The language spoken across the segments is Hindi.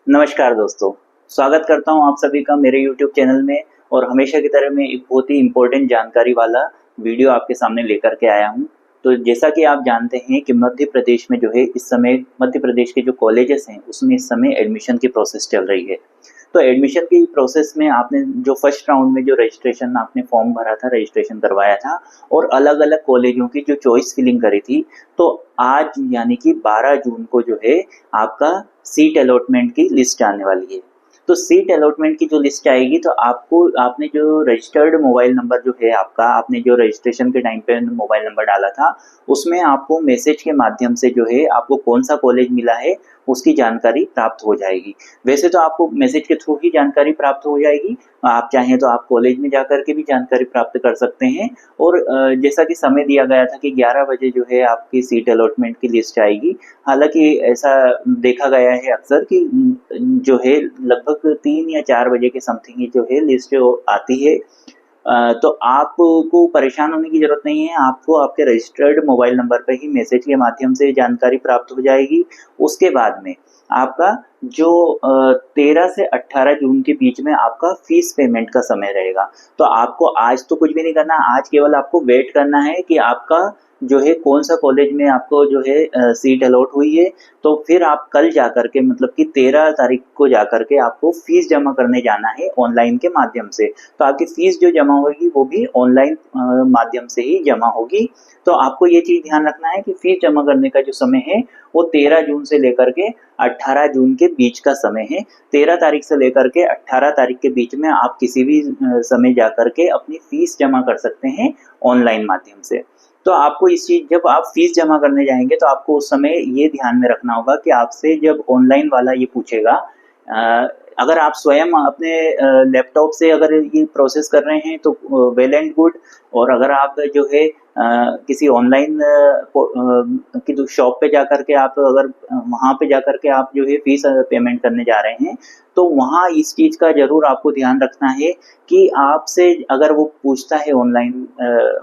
नमस्कार दोस्तों, स्वागत करता हूँ आप सभी का मेरे YouTube चैनल में। और हमेशा की तरह मैं एक बहुत ही इम्पोर्टेंट जानकारी वाला वीडियो आपके सामने लेकर के आया हूँ। तो जैसा कि आप जानते हैं कि मध्य प्रदेश में जो है इस समय मध्य प्रदेश के जो कॉलेजेस हैं उसमें इस समय एडमिशन की प्रोसेस चल रही है। तो एडमिशन की प्रोसेस में आपने जो फर्स्ट राउंड में जो रजिस्ट्रेशन आपने फॉर्म भरा था, रजिस्ट्रेशन करवाया था और अलग-अलग कॉलेजों की जो चॉइस फिलिंग करी थी, तो आज यानी कि 12 जून को जो है आपका सीट अलॉटमेंट की लिस्ट आने वाली है। तो सीट अलॉटमेंट की जो लिस्ट आएगी तो आपको आपने जो रजिस्टर्ड मोबाइल नंबर जो है आपका, आपने जो रजिस्ट्रेशन के टाइम पे मोबाइल नंबर डाला था, उसमें आपको मैसेज के माध्यम से जो है आपको कौन-सा कॉलेज मिला है, उसकी जानकारी प्राप्त हो जाएगी। वैसे तो आपको मैसेज के थ्रू ही जानकारी प्राप्त हो जाएगी, आप चाहें तो आप कॉलेज में जाकर के भी जानकारी प्राप्त कर सकते हैं। और जैसा कि समय दिया गया था कि 11 बजे जो है आपकी सीट अलॉटमेंट की लिस्ट आएगी। हालाँकि ऐसा देखा गया है अक्सर कि जो है लगभग 3 या 4 बजे के समथिंग ही जो है लिस्ट आती है। तो आपको परेशान होने की ज़रूरत नहीं है, आपको आपके रजिस्टर्ड मोबाइल नंबर पे ही मैसेज के माध्यम से जानकारी प्राप्त हो जाएगी। उसके बाद में आपका जो 13 से 18 जून के बीच में आपका फ़ीस पेमेंट का समय रहेगा। तो आपको आज तो कुछ भी नहीं करना, आज केवल आपको वेट करना है कि आपका जो है कौन-सा कॉलेज में आपको जो है सीट अलॉट हुई है। तो फिर आप कल जाकर के मतलब कि 13 तारीख को जाकर के आपको फ़ीस जमा करने जाना है ऑनलाइन के माध्यम से। तो आपकी फ़ीस जो जमा होगी वो भी ऑनलाइन माध्यम से ही जमा होगी। तो आपको ये चीज़ ध्यान रखना है कि फ़ीस जमा करने का जो समय है वो 13 जून से लेकर के 18 जून के बीच का समय है। 13 तारीख से लेकर के 18 तारीख के बीच में आप किसी भी समय जाकर के अपनी फ़ीस जमा कर सकते हैं ऑनलाइन माध्यम से। तो आपको इस चीज़ जब आप फ़ीस जमा करने जाएँगे तो आपको उस समय ये ध्यान में रखना होगा कि आपसे जब ऑनलाइन वाला ये पूछेगा, अगर आप स्वयं अपने लैपटॉप से अगर ये प्रोसेस कर रहे हैं तो वेल एंड गुड। और अगर आप जो है किसी ऑनलाइन की जो शॉप पे जाकर के आप अगर वहाँ पे जाकर के आप जो है फ़ीस पेमेंट करने जा रहे हैं, तो वहाँ इस चीज़ का ज़रूर आपको ध्यान रखना है कि आपसे अगर वो पूछता है ऑनलाइन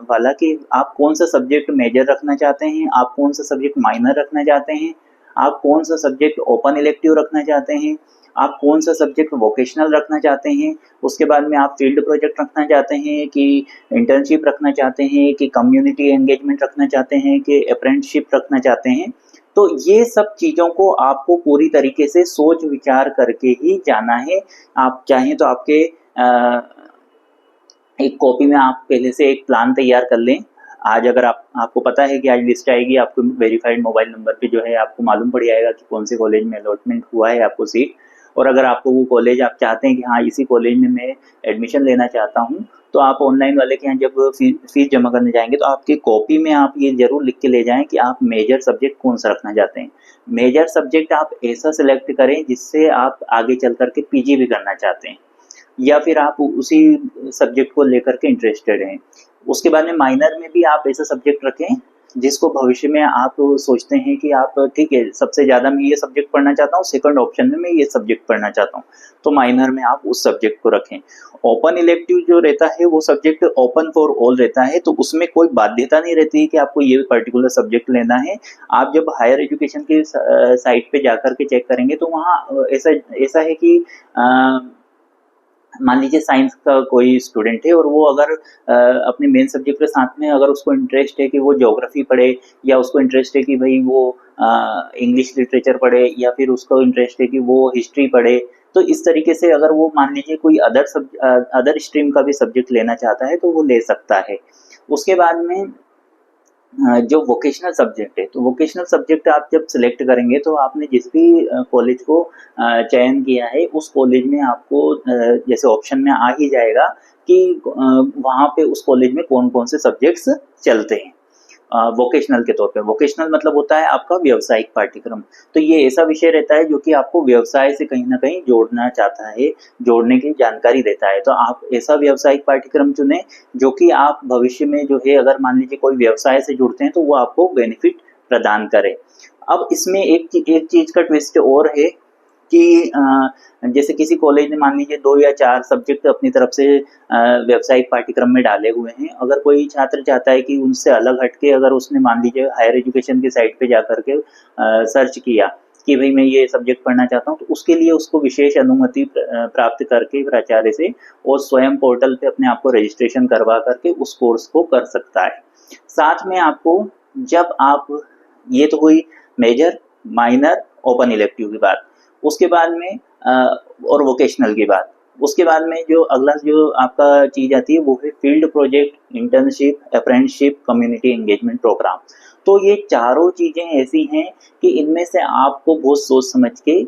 वाला कि आप कौन-सा सब्जेक्ट मेजर रखना चाहते हैं, आप कौन-सा सब्जेक्ट माइनर रखना चाहते हैं, आप कौन-सा सब्जेक्ट ओपन इलेक्टिव रखना चाहते हैं, आप कौन-सा सब्जेक्ट वोकेशनल रखना चाहते हैं, उसके बाद में आप फील्ड प्रोजेक्ट रखना चाहते हैं कि इंटर्नशिप रखना चाहते हैं कि कम्युनिटी एंगेजमेंट रखना चाहते हैं कि अप्रेंटिसशिप रखना चाहते हैं। तो ये सब चीज़ों को आपको पूरी तरीके से सोच विचार करके ही जाना है। आप चाहें तो आपके एक कॉपी में आप पहले से एक प्लान तैयार कर लें। आज अगर आपको पता है कि आज लिस्ट आएगी, आपको वेरिफाइड मोबाइल नंबर पे जो है आपको मालूम पड़ जाएगा कि कौन से कॉलेज में अलॉटमेंट हुआ है आपको सीट। और अगर आपको वो कॉलेज आप चाहते हैं कि हाँ, इसी कॉलेज में मैं एडमिशन लेना चाहता हूँ, तो आप ऑनलाइन वाले के यहाँ जब फीस जमा करने जाएँगे तो आपकी कॉपी में आप ये ज़रूर लिख के ले जाएँ कि आप मेजर सब्जेक्ट कौन-सा रखना चाहते हैं। मेजर सब्जेक्ट आप ऐसा सेलेक्ट करें जिससे आप आगे चल कर के पीजी भी करना चाहते हैं। या फिर आप उसी सब्जेक्ट को लेकर के इंटरेस्टेड हैं। उसके बाद में माइनर में भी आप ऐसा सब्जेक्ट रखें जिसको भविष्य में आप सोचते हैं कि आप ठीक है, सबसे ज़्यादा मैं ये सब्जेक्ट पढ़ना चाहता हूँ, सेकंड ऑप्शन में मैं ये सब्जेक्ट पढ़ना चाहता हूँ, तो माइनर में आप उस सब्जेक्ट को रखें। ओपन इलेक्टिव जो रहता है वो सब्जेक्ट ओपन फॉर ऑल रहता है, तो उसमें कोई बाध्यता नहीं रहती है कि आपको ये पर्टिकुलर सब्जेक्ट लेना है। आप जब हायर एजुकेशन की साइट पे जाकर के चेक करेंगे तो वहाँ ऐसा ऐसा है कि मान लीजिए साइंस का कोई स्टूडेंट है और वो अगर अपने मेन सब्जेक्ट के साथ में अगर उसको इंटरेस्ट है कि वो ज्योग्राफी पढ़े, या उसको इंटरेस्ट है कि भाई वो इंग्लिश लिटरेचर पढ़े, या फिर उसको इंटरेस्ट है कि वो हिस्ट्री पढ़े, तो इस तरीके से अगर वो मान लीजिए कोई अदर स्ट्रीम का भी सब्जेक्ट लेना चाहता है तो वो ले सकता है। उसके बाद में जो वोकेशनल सब्जेक्ट है, तो वोकेशनल सब्जेक्ट आप जब सिलेक्ट करेंगे तो आपने जिस भी कॉलेज को चयन किया है उस कॉलेज में आपको जैसे ऑप्शन में आ ही जाएगा कि वहाँ पे उस कॉलेज में कौन-कौन से सब्जेक्ट्स चलते हैं। वोकेशनल के तौर पे, वोकेशनल मतलब होता है आपका व्यावसायिक पाठ्यक्रम। तो ये ऐसा विषय रहता है जो कि आपको व्यवसाय से कहीं न कहीं जोड़ना चाहता है, जोड़ने की जानकारी देता है। तो आप ऐसा व्यावसायिक पाठ्यक्रम चुनें जो कि आप भविष्य में जो है अगर मान लीजिए कोई व्यवसाय से जुड़ते हैं तो वो आपको बेनिफिट प्रदान करे। अब इसमें एक चीज़ का ट्विस्ट और है कि जैसे किसी कॉलेज ने मान लीजिए 2 या 4 सब्जेक्ट अपनी तरफ से व्यावसायिक पाठ्यक्रम में डाले हुए हैं। अगर कोई छात्र चाहता है कि उनसे अलग हट के अगर उसने मान लीजिए हायर एजुकेशन की साइट पे जाकर के सर्च किया कि भाई मैं ये सब्जेक्ट पढ़ना चाहता हूँ, तो उसके लिए उसको विशेष अनुमति प्राप्त करके प्राचार्य से और स्वयं पोर्टल पे अपने आप को रजिस्ट्रेशन करवा करके उस कोर्स को कर सकता है। साथ में आपको जब आप, ये तो हुई मेजर, माइनर, ओपन इलेक्टिव की बात, उसके बाद में और वोकेशनल की बात, उसके बाद में जो अगला जो आपका चीज आती है वो है field project, internship, apprenticeship, community engagement program. तो ये चारों चीजें ऐसी हैं कि इनमें से आपको बहुत सोच समझ के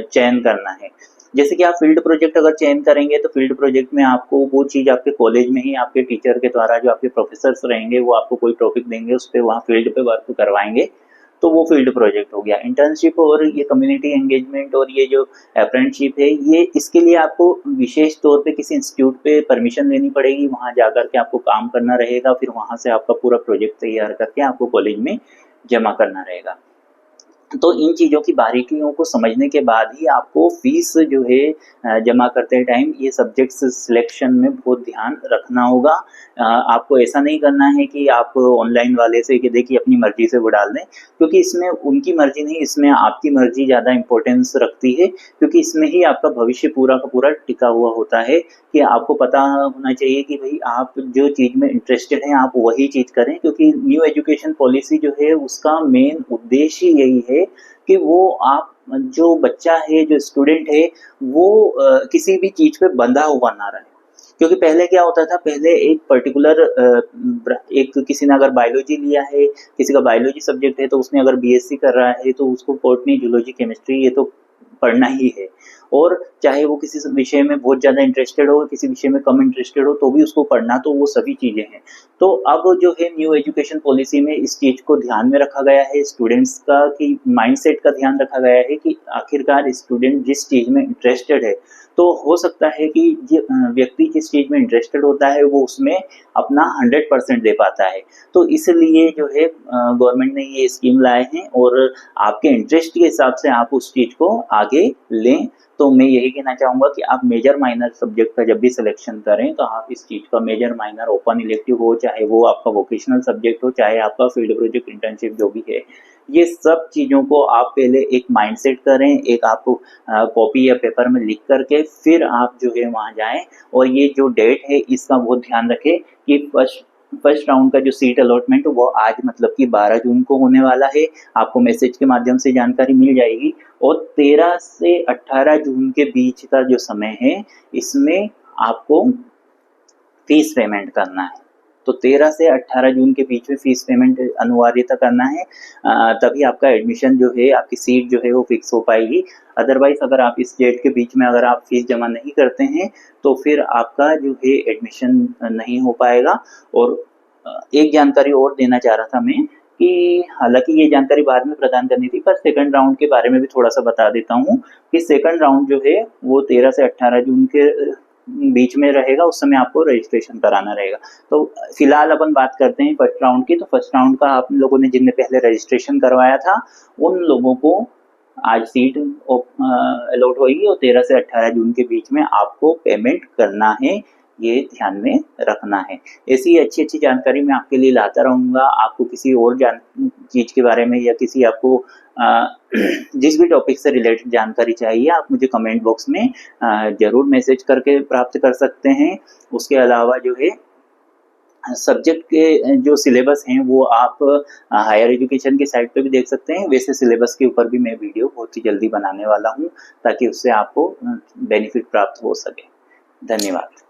चयन करना है। जैसे कि आप फील्ड प्रोजेक्ट अगर चयन करेंगे तो फील्ड प्रोजेक्ट में आपको वो चीज़ आपके कॉलेज में ही आपके टीचर के द्वारा, जो आपके प्रोफेसर्स रहेंगे वो आपको कोई टॉपिक देंगे, उस पर वहाँ फील्ड पे वर्क करवाएंगे, तो वो फील्ड प्रोजेक्ट हो गया। इंटर्नशिप और ये कम्युनिटी एंगेजमेंट और ये जो अप्रेंटिसशिप है, ये इसके लिए आपको विशेष तौर पे किसी इंस्टीट्यूट पे परमिशन लेनी पड़ेगी, वहाँ जाकर के आपको काम करना रहेगा, फिर वहाँ से आपका पूरा प्रोजेक्ट तैयार करके आपको कॉलेज में जमा करना रहेगा। तो इन चीज़ों की बारीकियों को समझने के बाद ही आपको फीस जो है जमा करते टाइम ये सब्जेक्ट्स सिलेक्शन में बहुत ध्यान रखना होगा। आपको ऐसा नहीं करना है कि आप ऑनलाइन वाले से कि देखिए अपनी मर्जी से वो डाल दें, क्योंकि इसमें उनकी मर्जी नहीं, इसमें आपकी मर्जी ज़्यादा इम्पोर्टेंस रखती है, क्योंकि इसमें ही आपका भविष्य पूरा का पूरा टिका हुआ होता है। कि आपको पता होना चाहिए कि भाई आप जो चीज़ में इंटरेस्टेड हैं आप वही चीज़ करें, क्योंकि न्यू एजुकेशन पॉलिसी जो है उसका मेन उद्देश्य यही है कि वो आप, जो बच्चा है, जो स्टूडेंट है, वो किसी भी चीज़ पे बंधा हुआ ना रहे। क्योंकि पहले क्या होता था, पहले एक पर्टिकुलर एक किसी ने अगर बायोलॉजी लिया है, किसी का बायोलॉजी सब्जेक्ट है, तो उसने अगर बीएससी कर रहा है तो उसको बॉटनी, जूलॉजी, केमिस्ट्री ये तो पढ़ना ही है। और चाहे वो किसी विषय में बहुत ज़्यादा इंटरेस्टेड हो, किसी विषय में कम इंटरेस्टेड हो, तो भी उसको पढ़ना, तो वो सभी चीज़ें हैं। तो अब जो है न्यू एजुकेशन पॉलिसी में इस चीज़ को ध्यान में रखा गया है, स्टूडेंट्स का कि माइंडसेट का ध्यान रखा गया है कि आखिरकार स्टूडेंट जिस चीज़ में इंटरेस्टेड है, तो हो सकता है कि व्यक्ति जिस चीज़ में इंटरेस्टेड होता है वो उसमें अपना 100% दे पाता है। तो इसलिए जो है गवर्नमेंट ने ये स्कीम लाए हैं और आपके इंटरेस्ट के हिसाब से आप उस चीज़ को आगे लें। तो मैं यही कहना चाहूँगा कि आप मेजर माइनर सब्जेक्ट का जब भी सिलेक्शन करें तो आप इस चीज़ का मेजर माइनर ओपन इलेक्टिव हो, चाहे वो आपका वोकेशनल सब्जेक्ट हो, चाहे आपका फील्ड प्रोजेक्ट, इंटर्नशिप जो भी है, ये सब चीज़ों को आप पहले एक माइंडसेट करें, एक आप कॉपी या पेपर में लिख करके फिर आप जो है वहाँ जाएं। और ये जो डेट है इसका बहुत ध्यान रखें कि फर्स्ट राउंड का जो सीट अलॉटमेंट वो आज मतलब कि 12 जून को होने वाला है। आपको मैसेज के माध्यम से जानकारी मिल जाएगी। और 13 से 18 जून के बीच का जो समय है इसमें आपको फीस पेमेंट करना है। तो 13 से 18 जून के बीच में फीस पेमेंट अनिवार्यता करना है, तभी आपका एडमिशन जो है, आपकी सीट जो है वो फिक्स हो पाएगी। अदरवाइज अगर आप इस डेट के बीच में अगर आप फीस जमा नहीं करते हैं तो फिर आपका जो है एडमिशन नहीं हो पाएगा। और एक जानकारी और देना चाह रहा था मैं कि हालांकि ये जानकारी बाद में प्रदान करनी थी, पर सेकंड राउंड के बारे में भी थोड़ा सा बता देता हूँ कि सेकंड राउंड जो है वो 13 से 18 जून के बीच में रहेगा, उस समय आपको रजिस्ट्रेशन कराना रहेगा। तो फिलहाल अपन बात करते हैं फर्स्ट राउंड की। तो फर्स्ट राउंड का आप लोगों ने जिनने पहले रजिस्ट्रेशन करवाया था उन लोगों को आज सीट अलॉट होगी और 13 से 18 जून के बीच में आपको पेमेंट करना है, ये ध्यान में रखना है। ऐसी अच्छी अच्छी जानकारी मैं आपके लिए लाता रहूँगा। आपको किसी और चीज़ के बारे में या किसी आपको जिस भी टॉपिक से रिलेटेड जानकारी चाहिए आप मुझे कमेंट बॉक्स में ज़रूर मैसेज करके प्राप्त कर सकते हैं। उसके अलावा जो है सब्जेक्ट के जो सिलेबस हैं वो आप हायर एजुकेशन की साइट पे भी देख सकते हैं। वैसे सिलेबस के ऊपर भी मैं वीडियो बहुत ही जल्दी बनाने वाला हूँ ताकि उससे आपको बेनिफिट प्राप्त हो सके। धन्यवाद।